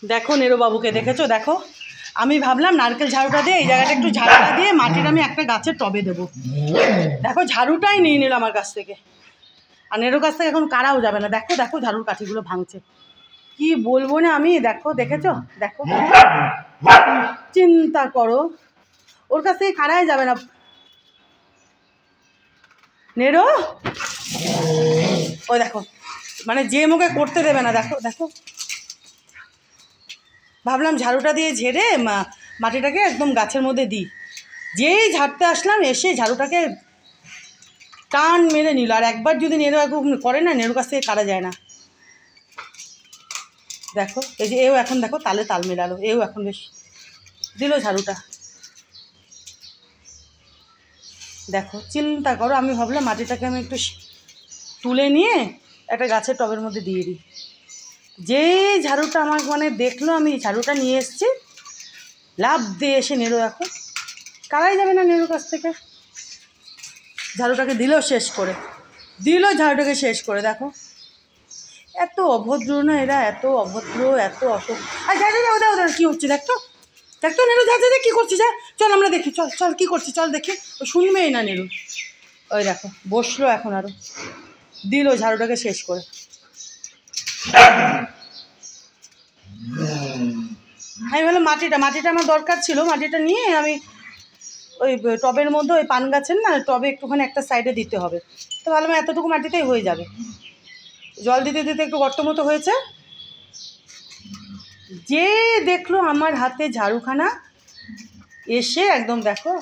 দেখো নেরো বাবুকে দেখেছো, দেখো আমি ভাবলাম নারকেল ঝাড়ুটা দিয়ে এই জায়গাটা একটু ঝাড়ুটা দিয়ে মাটির আমি একটা গাছের টবে দেবো। দেখো ঝাড়ুটাই নিয়ে নিল আমার কাছ থেকে, আর নেরোর কাছ থেকে এখন কারাও যাবে না। দেখো দেখো ঝাড়ুর কাঠিগুলো ভাঙছে, কি বলবো না আমি। দেখো দেখেছো, দেখো চিন্তা করো, ওর কাছ থেকে কারাই যাবে না। নেরো ওই দেখো, মানে যে মুখে করতে দেবে না। দেখো দেখো, ভাবলাম ঝাড়ুটা দিয়ে ঝেড়ে মাটিটাকে একদম গাছের মধ্যে দিই, যেই ঝাড়তে আসলাম এসে ঝাড়ুটাকে টান মেরে নিল। আর একবার যদি নেরো একটু করে না, নেরোর কাছ থেকে কারা যায় না। দেখো এই যে এও এখন দেখো তালে তাল মেলালো, এও এখন বেশ দিল ঝাড়ুটা। দেখো চিন্তা করো, আমি ভাবলাম মাটিটাকে আমি একটু তুলে নিয়ে একটা গাছের টবের মধ্যে দিয়ে দিই, যে ঝাড়ুটা আমার মানে দেখলো আমি ঝাড়ুটা নিয়ে এসেছি, লাভ দিয়ে এসে নেরো এখন কারাই যাবে না নেরোর কাছ থেকে। ঝাড়ুটাকে দিল শেষ করে, দিল ঝাড়ুটাকে শেষ করে। দেখো এত অভদ্র না এরা, এত অভদ্র, এত অসভ্য। আর ঝাড়ু ওদের ওদের কী হচ্ছে দেখতো, দেখতো নেরু ঝাড়ু কী করছিস, হ্যাঁ চল আমরা দেখি, চল চল কী করছিস চল দেখি। ও শুনবেই না নেরু, ওই দেখো বসলো এখন আরও, দিল ঝাড়ুটাকে শেষ করে। আমি বললাম মাটিটা আমার দরকার ছিল, মাটিটা নিয়ে আমি ওই টবের মধ্যে ওই পান গাছের না টবে একটুখানি একটা সাইডে দিতে হবে, তো ভাবলাম এতটুকু মাটিতেই হয়ে যাবে। জল দিতে দিতে একটু গর্ত মতো হয়েছে, যে দেখলো আমার হাতে ঝাড়ুখানা এসে একদম দেখো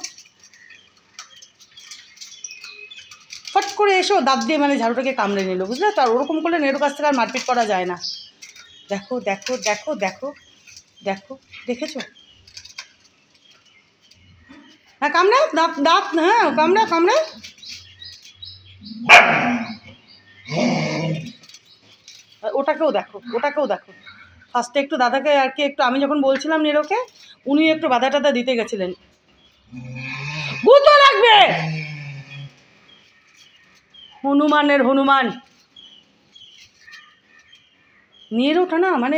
ফট করে এসেও দাঁত দিয়ে মানে ঝাড়ুটাকে কামড়ে নিল, বুঝলে তো। আর ওরকম করলে নেরোর কাছ থেকে আর মারপিট করা যায় না। দেখো দেখো দেখো দেখো দেখো, দেখেছো? হ্যাঁ কামড়া, দাঁত দাঁত, হ্যাঁ কামড়া কামড়া। ওটাকেও দেখো, ওটাকেও দেখো। ফার্স্টে একটু দাদাকে আর কি একটু, আমি যখন বলছিলাম নেরোকে, উনি একটু বাধা টাধা দিতে গেছিলেন। গুতো লাগবে, হনুমানের হনুমান। নেরোটা না মানে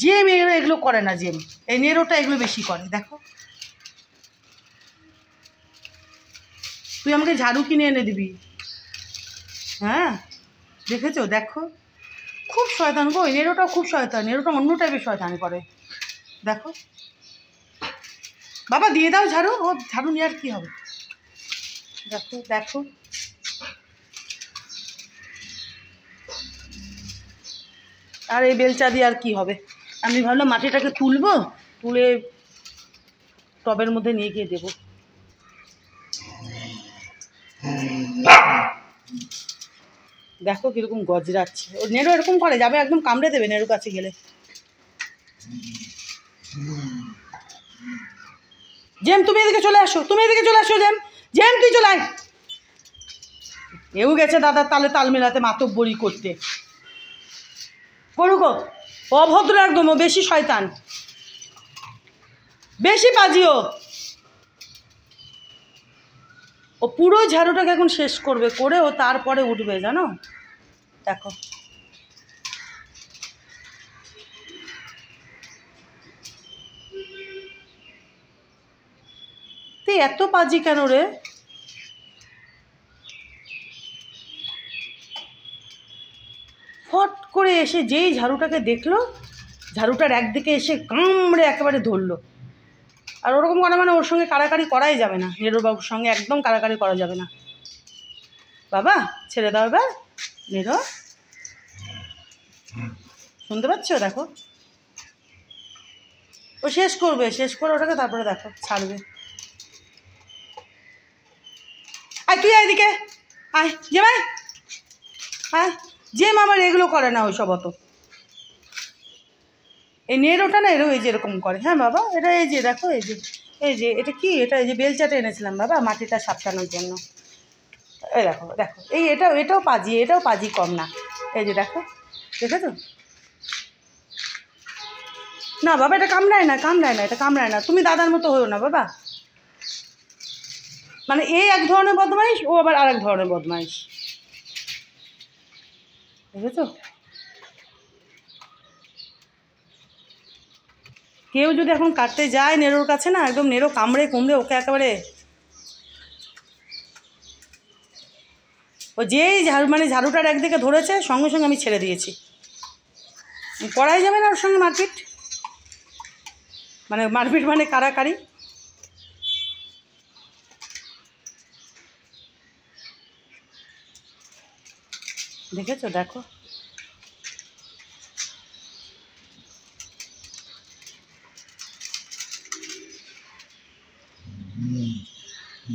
জেম এগুলো করে না, জেম এই নেরোটা এগুলো বেশি করে। দেখো তুই আমাকে ঝাড়ু কিনে এনে দিবি, হ্যাঁ দেখেছো, দেখো খুব শয়তান গো, এই নেরোটাও খুব শয়তান, নেরোটা অন্য টাইপের শয়তান করে। দেখো বাবা দিয়ে দাও ঝাড়ু, ও ঝাড়ু নিয়ে আর কী হবে। দেখো দেখো আর এই বেলচা দিয়ে আর কি হবে। আমি ভাবলাম মাটিটাকে তুলবো, তুলে টবের মধ্যে নিয়ে গিয়ে দেবো। দেখো কীরকম গজরাচ্ছে, ও নেরো এরকম করে, যাবে একদম কামড়ে দেবে নেরোর কাছে গেলে। জেম তুমি এদিকে চলে আসো, তুমি এদিকে চলে আসো, জেম জেম তুই চলে আয়। এও গেছে দাদার তালে তাল মেলাতে, মাতব্বরি করতে। করুক, অভদ্র একদম, ও বেশি শয়তান, বেশি পাজিও। ও পুরো ঝাড়ুটাকে এখন শেষ করবে, করে ও তারপরে উঠবে জানো। দেখো তুই এত পাজি কেন রে। ফট করে এসে যেই ঝাড়ুটাকে দেখলো, ঝাড়ুটার একদিকে এসে কামড়ে একেবারে ধরলো। আর ওরকম করা মানে ওর সঙ্গে কাড়াকাড়ি করাই যাবে না, নেরো বাবুর সঙ্গে একদম কাড়াকাড়ি করা যাবে না। বাবা ছেড়ে দাও এবার নেরো, শুনতে পাচ্ছ? দেখো ও শেষ করবে, শেষ করে ওটাকে তারপরে দেখো ছাড়বে। আয় তুই এদিকে আয়, যে ভাই আয়। জেম আবার এগুলো করে না ওইসব অত, এই নেরোটা না এরো এই যে এরকম করে। হ্যাঁ বাবা এটা এই যে দেখো, এই যে এই যে এটা কি, এটা এই যে বেলচাটা এনেছিলাম বাবা মাটিটা সাপটানোর জন্য। এই দেখো দেখো, এই এটাও পাজি, এটাও পাজি কম না। এই যে দেখো, দেখেছো? না বাবা এটা কামড়ায় না, কামড়ায় না, এটা কামড়ায় না। তুমি দাদার মতো হয়েও না বাবা, মানে এই এক ধরনের বদমাইশ, ও আবার আর এক ধরনের বদমাইশ, বুঝেছো? কেউ যদি এখন কাটতে যায় নেড়োর কাছে না, একদম নেড়ো কামড়ে কুমড়ে ওকে একেবারে ও যেই ঝাড়ুটার একদিকে ধরেছে সঙ্গে সঙ্গে আমি ছেড়ে দিয়েছি। করাই যাবে না ওর সঙ্গে মারপিট, মানে কারাকারি। দেখেছো? দেখো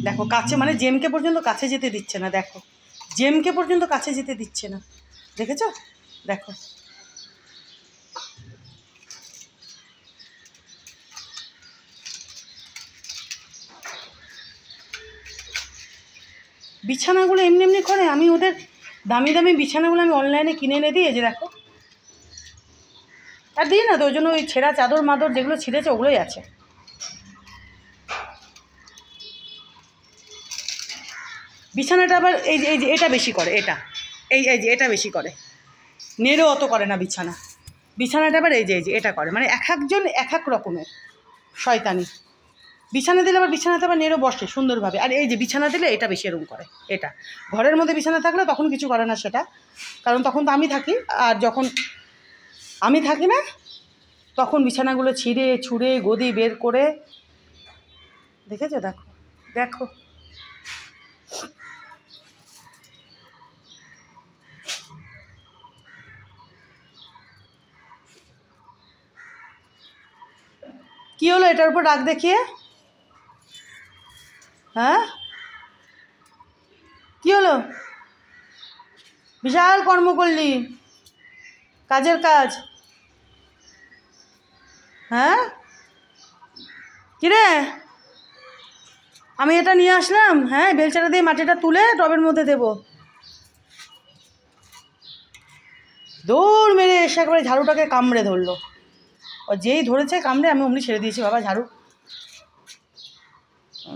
দেখো কাছে, মানে জেমকে পর্যন্ত কাছে যেতে দিচ্ছে না। দেখো জেমকে পর্যন্ত কাছে যেতে দিচ্ছে না, দেখেছো? দেখো বিছানাগুলো এমনি এমনি করে। আমি ওদের দামি দামি বিছানাগুলো আমি অনলাইনে কিনে এনে দিই, এই যে দেখো। আর দিই না তো, ওই জন্য ওই ছেঁড়া চাদর মাদর যেগুলো ছিঁড়েছে ওগুলোই আছে। বিছানাটা আবার এই যে এটা বেশি করে, এই যে এটা বেশি করে, নেড়ো অত করে না বিছানাটা আবার এই যে এটা করে। মানে এক একজন এক এক রকমের শয়তানি। বিছানা দিলে আবার বিছানাতে আবার নেড়ো বসে সুন্দরভাবে, আর এই যে বিছানা দিলে এটা বেশি এরকম করে। এটা ঘরের মধ্যে বিছানা থাকলে তখন কিছু করে না সেটা, কারণ তখন তো আমি থাকি। আর যখন আমি থাকি না তখন বিছানাগুলো ছিঁড়ে ছুঁড়ে গদি বের করে, দেখেছো? দেখো দেখো কি হলো এটার উপর রাগ দেখিয়ে? হ্যাঁ কি হলো? বিশাল কর্ম করলি, কাজের কাজ। হ্যাঁ কিরে, আমি এটা নিয়ে আসলাম, হ্যাঁ বেলচাটা দিয়ে মাটিটা তুলে টবের মধ্যে দেবো। দৌড় মেরে এসে একবারে ঝাড়ুটাকে কামড়ে ধরলো। ও যেই ধরেছে কামড়ে আমি অমনি ছেড়ে দিয়েছি বাবা ঝাড়ু,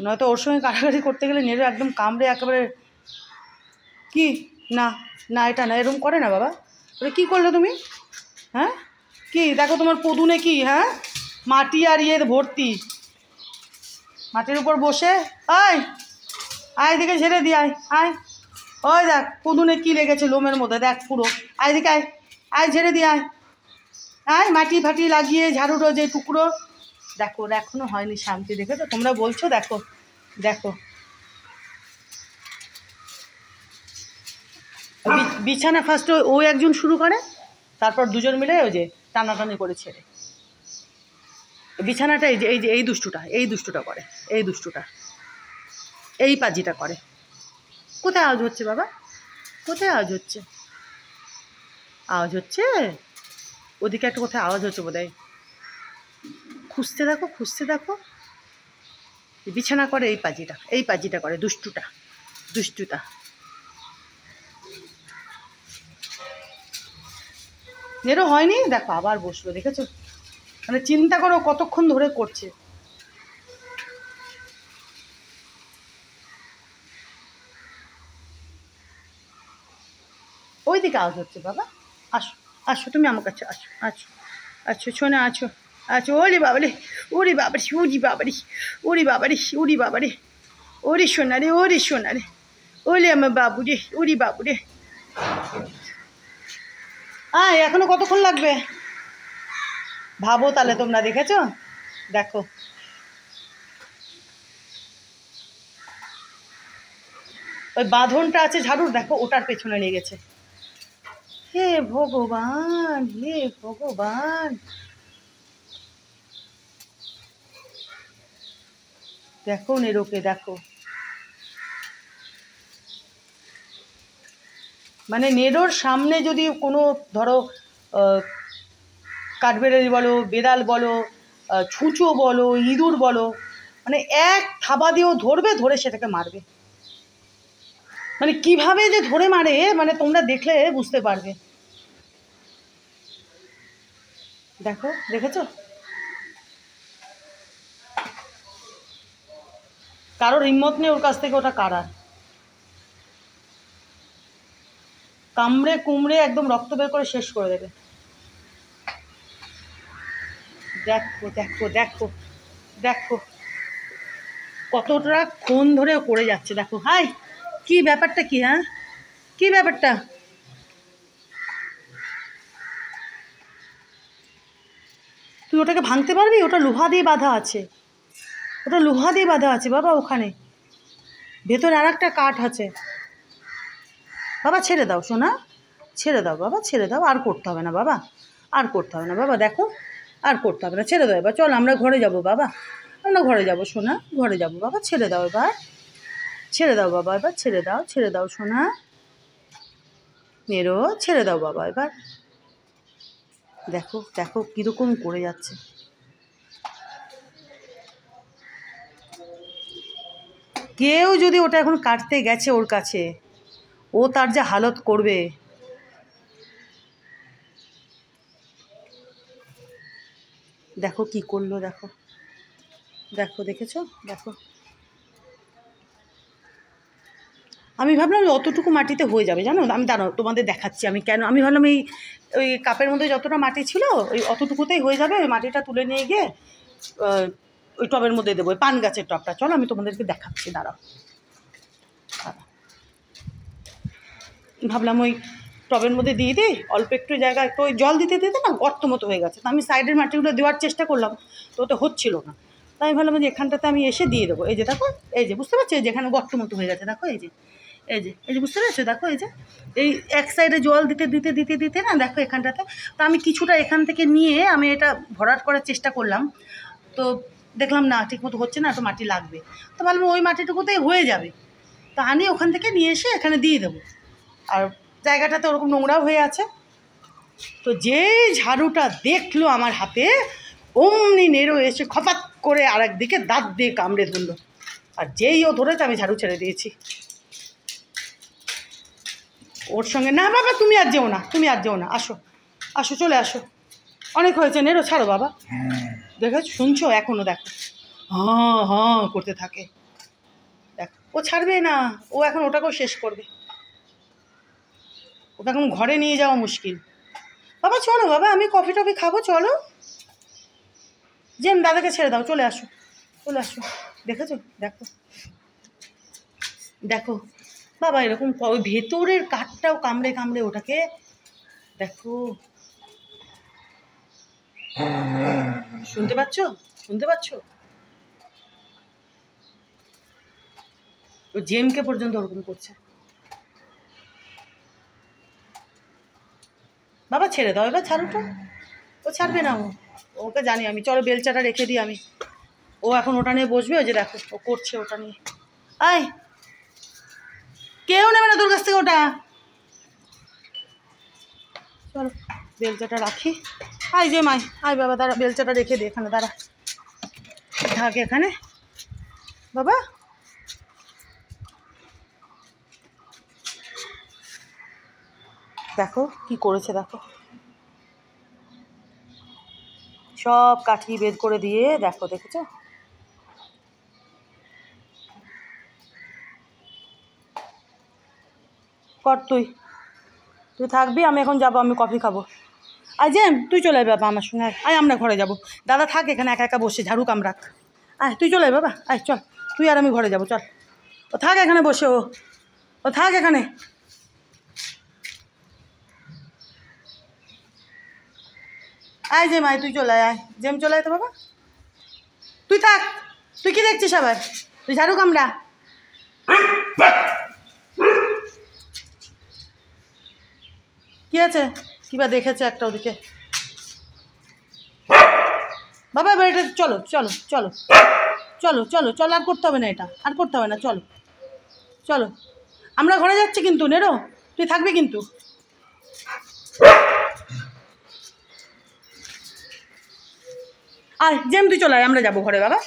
নয়তো ওর সঙ্গে কাটাকাটি করতে গেলে নেড়ে একদম কামড়ে একেবারে। কি না না, এটা না, এরকম করে না বাবা। ওটা কী করলে তুমি? হ্যাঁ কি দেখো তোমার পদুনে কি, হ্যাঁ মাটি আর ভর্তি। মাটির উপর বসে আয় আয় দিকে ঝেড়ে দি, আয় আয়। ওই দেখ পদুনে কি লেগেছে লোমের মধ্যে, দেখ পুরো। আয় দিকে আয়, আয় ঝেড়ে দি, আয় আয়। মাটি ফাটি লাগিয়ে ঝাড়ুরো যে টুকরো, দেখো ওর এখনও হয়নি শান্তি। দেখেছো? তোমরা বলছো, দেখো দেখো। বিছানা ফার্স্ট ও একজন শুরু করে, তারপর দুজন মিলে ওই যে টানাটানি করে ছেড়ে। বিছানাটা এই দুষ্টুটা করে, এই পাজিটা করে। কোথায় আওয়াজ হচ্ছে বাবা? কোথায় আওয়াজ হচ্ছে? আওয়াজ হচ্ছে ওদিকে একটা কোথায় আওয়াজ হচ্ছে বোধহয়। খুঁজতে দেখো। বিছানা করে এই পাজিটা করে, দুষ্টুটা। এরও হয়নি, দেখো আবার বসলো, দেখেছো? মানে চিন্তা করো কতক্ষণ ধরে করছে। ওই দিকে আওয়াজ হচ্ছে বাবা। আসো আসো, তুমি আমার কাছে আছো শোনা, আছো। ওরে বাবারে, ওরে বাবারে, ওরে সোনা রে, ওরে আমার বাবু রে, এখনো কতক্ষণ লাগবে ভাবো তাহলে তোমরা। দেখেছো? দেখো ওই বাঁধনটা আছে ঝাড়ুর, দেখো ওটার পেছনে লেগেছে। হে ভগবান, দেখো নেরোকে, দেখো মানে নেরোর সামনে যদি কোনো ধরো কাঠবেড়ালি বলো, বেড়াল বলো, ছুঁচো বলো, ইঁদুর বলো, মানে এক থাবা দিয়েও ধরে সেটাকে মারবে। মানে কিভাবে যে ধরে মারে, মানে তোমরা দেখলে বুঝতে পারবে। দেখেছো? কারোর হিম্মত নেই ওর কাছ থেকে ওটা কাড়ার। কামড়ে কুমড়ে একদম রক্ত বের করে শেষ করে দেবে। দেখো দেখো দেখো দেখো কতটা ক্ষণ ধরে করে যাচ্ছে। দেখো হাই, কি ব্যাপারটা কি? হ্যাঁ, কি ব্যাপারটা? তুই ওটাকে ভাঙতে পারবি? ওটা লোহা দিয়ে বাঁধা আছে, ওটা লোহা দিয়ে বাঁধা আছে বাবা। ওখানে ভেতরে আর একটা কাঠ আছে বাবা। ছেড়ে দাও সোনা, ছেড়ে দাও বাবা, ছেড়ে দাও। আর করতে হবে না বাবা, আর করতে হবে না বাবা। দেখো আর করতে হবে না, ছেড়ে দাও এবার। চল আমরা ঘরে যাব বাবা, আমরা ঘরে যাব সোনা, ঘরে যাব বাবা। ছেড়ে দাও এবার, ছেড়ে দাও বাবা এবার, ছেড়ে দাও, ছেড়ে দাও সোনা মেরো, ছেড়ে দাও বাবা এবার। দেখো দেখো কীরকম করে যাচ্ছে। কেউ যদি ওটা এখন কাটতে গেছে ওর কাছে, ও তার যা হালত করবে। দেখো কি করলো, দেখো দেখো, দেখেছো? দেখো আমি ভাবলাম অতটুকু মাটিতে হয়ে যাবে, জানো। আমি দাঁড়াও তোমাদের দেখাচ্ছি আমি কেন। আমি ভাবলাম এই ওই কাপের মধ্যে যতটা মাটি ছিল ওই অতটুকুতেই হয়ে যাবে। ওই মাটিটা তুলে নিয়ে গিয়ে ওই টবের মধ্যে দেবো, ওই পান গাছের টবটা। চলো আমি তোমাদেরকে দেখাচ্ছি, দাঁড়াও। ভাবলাম ওই টবের মধ্যে দিয়ে দিই, অল্প একটু জায়গা, একটু ওই জল দিতে দিতে না গর্ত মতো হয়ে গেছে। তো আমি সাইডের মাটিগুলো দেওয়ার চেষ্টা করলাম, তো ওটা হচ্ছিল না। তাই আমি ভাবলাম যে এখানটাতে আমি এসে দিয়ে দেবো। এই যে দেখো, এই যে বুঝতে পারছি, এই যে এখানে গর্ত মতো হয়ে গেছে, দেখো এই যে, এই যে, এই যে বুঝতে পারছো? দেখো এই যে এই এক সাইডে জল দিতে দিতে দিতে দিতে না, দেখো এখানটাতে। তো আমি কিছুটা এখান থেকে নিয়ে আমি এটা ভরাট করার চেষ্টা করলাম, তো দেখলাম না ঠিকমতো হচ্ছে না, একটু মাটি লাগবে। তো ভাবলাম ওই মাটিটুকুতেই হয়ে যাবে, তো আনি ওখান থেকে নিয়ে এসে এখানে দিয়ে দেবো। আর জায়গাটাতে ওরকম নোংরাও হয়ে আছে। তো যে ঝাড়ুটা দেখলো আমার হাতে, অমনি নেড়ো এসে খপাত করে আর একদিকে দাঁত দিয়ে কামড়ে ধরলো। আর যেই ও ধরেছে আমি ঝাড়ু ছেড়ে দিয়েছি। ওর সঙ্গে না বাবা, তুমি আর যেও না, তুমি আর যেও না, আসো আসো, চলে আসো, অনেক হয়েছে, নেড়ো, ছাড়ো বাবা। দেখেছো, শুনছো? এখনও দেখো হ্যাঁ হ্যাঁ করতে থাকে। দেখ, ও ছাড়বে না, ও এখন ওটাকেও শেষ করবে। ওকে এখন ঘরে নিয়ে যাওয়া মুশকিল। বাবা চলো বাবা, আমি কফি টফি খাবো, চলো। জেম দাদাকে ছেড়ে দাও, চলে আসো, চলে আসো। দেখেছো? দেখো দেখো বাবা, এরকম ওই ভেতরের কাঠটাও কামড়ে কামড়ে ওটাকে, দেখো। শুনতে পাচ্ছ? শুনতে পাচ্ছ? ও জেমকে পর্যন্ত ওরকম করছে। বাবা ছেড়ে দাও এবার ঝাড়ুটা, ও ছাড়বে না। ওকে জানি আমি। চলো বেলচাটা রেখে দিই আমি, ও এখন ওটা নিয়ে বসবে। ওই যে দেখো ও করছে ওটা নিয়ে। আয়, কেউ নেবে না তোর কাছ থেকে ওটা। চলো বেলচাটা রাখি। আয় যে মাই, আয় বাবা, দাঁড়া, বেলচাটা রেখে দে এখানে, দাঁড়া, থাকে এখানে বাবা। দেখো কি করেছে, দেখো সব কাঠি বের করে দিয়ে, দেখো, দেখেছো? কর তুই, তুই থাকবি, আমি এখন যাবো, আমি কফি খাবো। আয় জেম, তুই চলে আয় বাবা আমার সঙ্গে, আয় আমরা ঘরে যাবো। দাদা থাক এখানে একা একা বসে, ঝাড়ু কামড়াক। আয় তুই চলে আয় বাবা, আয় চল, তুই আর আমি ঘরে যাবো, চল। ও থাক এখানে বসে, ও থাক এখানে। আয় জেম, আয় তুই চলে আয়, জেম চলে আয় তো বাবা, তুই থাক। তুই কি দেখছিস আবার? তুই ঝাড়ু কামড়া। কি আছে? কিবা দেখেছে একটা ওদিকে। বাবা এবার এটা চলো চলো চলো চলো চলো চলো, আর করতে হবে না, এটা আর করতে হবে না, চলো চলো, আমরা ঘরে যাচ্ছি কিন্তু। নেরো, তুই থাকবি কিন্তু। আয় জেম, তুই চলে আয়, আমরা যাবো ঘরে বাবা।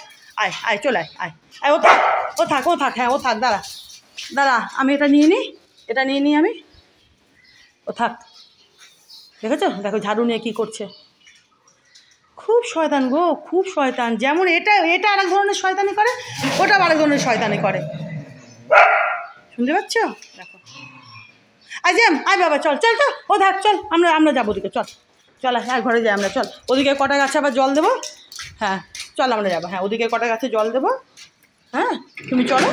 আয় আয় চলে আয়, আয় আয়, ও থাক, ও থাক, ও থাক, হ্যাঁ ও থাক, দাঁড়া দাঁড়া, আমি এটা নিয়ে নিই, এটা নিয়ে নিই আমি, ও থাক। দেখেছো? দেখো ঝাড়ু নিয়ে কী করছে। খুব শয়তান গো, খুব শয়তান। যেমন এটা এটা আরেক ধরনের শয়তানি করে, ওটা আরেক ধরনের শয়তানি করে। শুনতে পাচ্ছ? দেখো। আয় জ্যাম, আয় বাবা, চল চল চল, ও থাক, চল আমরা আমরা যাবো দিকে, চল চল হ্যাঁ ঘরে যাই আমরা, চল ওদিকে কটা গাছে আবার জল দেবো। হ্যাঁ চল আমরা যাবো, হ্যাঁ ওদিকে কটা গাছে জল দেবো। হ্যাঁ তুমি চলো,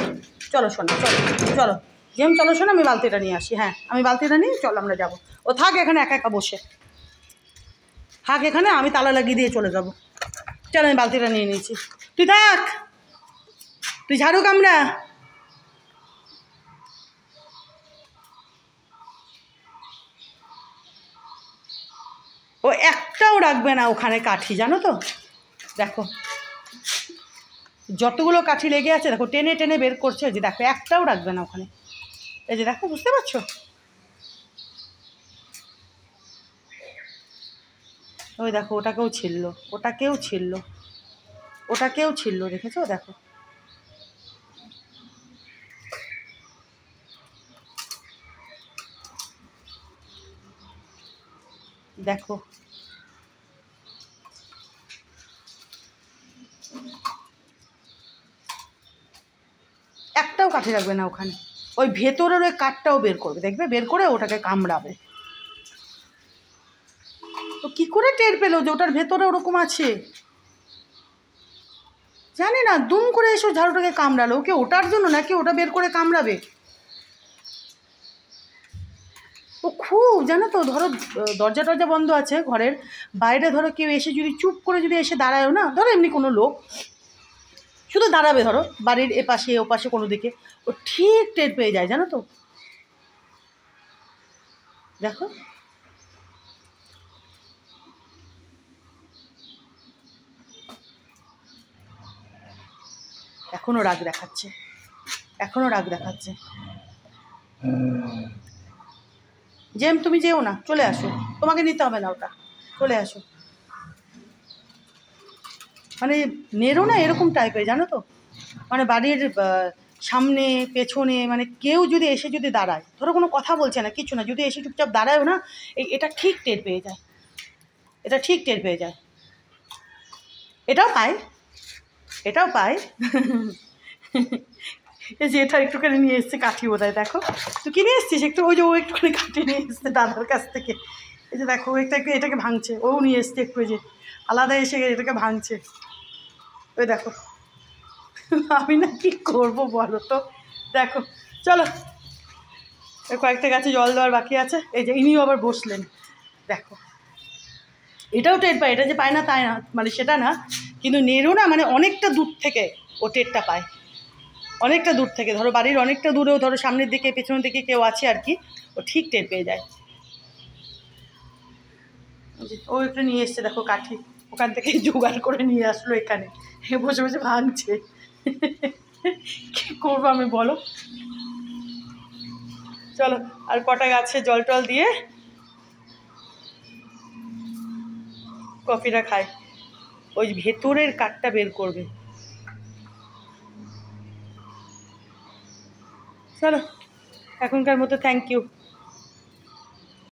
চলো শোনো, চলো চলো জেম, চলো শোনো, আমি বালতিটা নিয়ে আসি। হ্যাঁ আমি বালতিটা নিয়ে চল আমরা যাবো। ও থাক এখানে একা একা বসে থাক এখানে, আমি তালা লাগিয়ে দিয়ে চলে যাবো। চল আমি বালতিটা নিয়ে নিয়েছি, তুই থাক, তুই ঝাড়ু কামড়া। ও একটাও রাখবে না ওখানে কাঠি, জানো তো, দেখো যতগুলো কাঠি লেগে আছে দেখো, টেনে টেনে বের করছে, যে দেখো একটাও রাখবে না ওখানে, এই যে দেখো, বুঝতে পারছো? ওই দেখো ওটাকেও ছিলল, ওটাকেও ছিলল, ওটাকেও ছিলল, দেখেছো দেখো। দেখো একটাও কাঠি রাখবে না ওখানে, ওই ভেতরের ওই কাঠটাও বের করবে, দেখবে বের করে ওটাকে কামড়াবে। তো কী করে টের পেলো যে ওটার ভেতরে ওরকম আছে? জানি না, দুম করে এসে ঝাড়ুটাকে কামড়ালো, ওকে ওটার জন্য নাকি ওটা বের করে কামড়াবে? ও খুব, জানো তো, ধরো দরজা টরজা বন্ধ আছে ঘরের, বাইরে ধরো কেউ এসে যদি চুপ করে যদি এসে দাঁড়ায়ও না, ধরো এমনি কোনো লোক শুধু দাঁড়াবে ধরো বাড়ির এপাশে ওপাশে কোনো দিকে, ও ঠিক টের পেয়ে যায়, জানো তো। দেখো এখনও রাগ দেখাচ্ছে, এখনও রাগ দেখাচ্ছে। জেম তুমি যেও না, চলে আসো, তোমাকে নিতে হবে না ওটা, চলে আসো। মানে নেরো না এরকম টাইপের, জানো তো, মানে বাড়ির সামনে পেছনে, মানে কেউ যদি এসে যদি দাঁড়ায়, ধরো কোনো কথা বলছে না কিছু না, যদি এসে চুপচাপ দাঁড়ায়ও না, এটা ঠিক টের পেয়ে যায়, এটা ঠিক টের পেয়ে যায়। এটাও পায়, এটাও পায়। এই যে এটা একটুখানি নিয়ে এসছে কাঠি, বোধহয় দেখো তুই কি নিয়ে এসছিস একটু, ওই যে ও একটুখানি কাঠি নিয়ে এসছে দাদার কাছ থেকে, এই যে দেখো এটাকে ভাঙছে, ও নিয়ে এসছে একটু, যে আলাদা এসে এটাকে ভাঙছে, ওই দেখো। আমি না কি করবো বলো তো, দেখো চলো কয়েকটা গাছে জল দেওয়ার বাকি আছে, এই যে ইনিও আবার বসলেন, দেখো এটাও টের পায়, এটা যে পায় না তাই না, মানে সেটা না, কিন্তু নেরো না, মানে অনেকটা দূর থেকে ও টেরটা পায়, অনেকটা দূর থেকে, ধরো বাড়ির অনেকটা দূরেও, ধরো সামনের দিকে পেছনের দিকে কেউ আছে আর কি, ও ঠিক টের পেয়ে যায়। ও একটু নিয়ে এসছে দেখো কাঠি, ওখান থেকে জোগাড় করে নিয়ে আসলো এখানে, বসে বসে ভাঙছে। কী করবো আমি বলো, চলো আর কটা গাছে জল টল দিয়ে কফিটা খাই, ওই ভেতরের কাঠটা বের করবে। চলো এখনকার মতো থ্যাংক ইউ।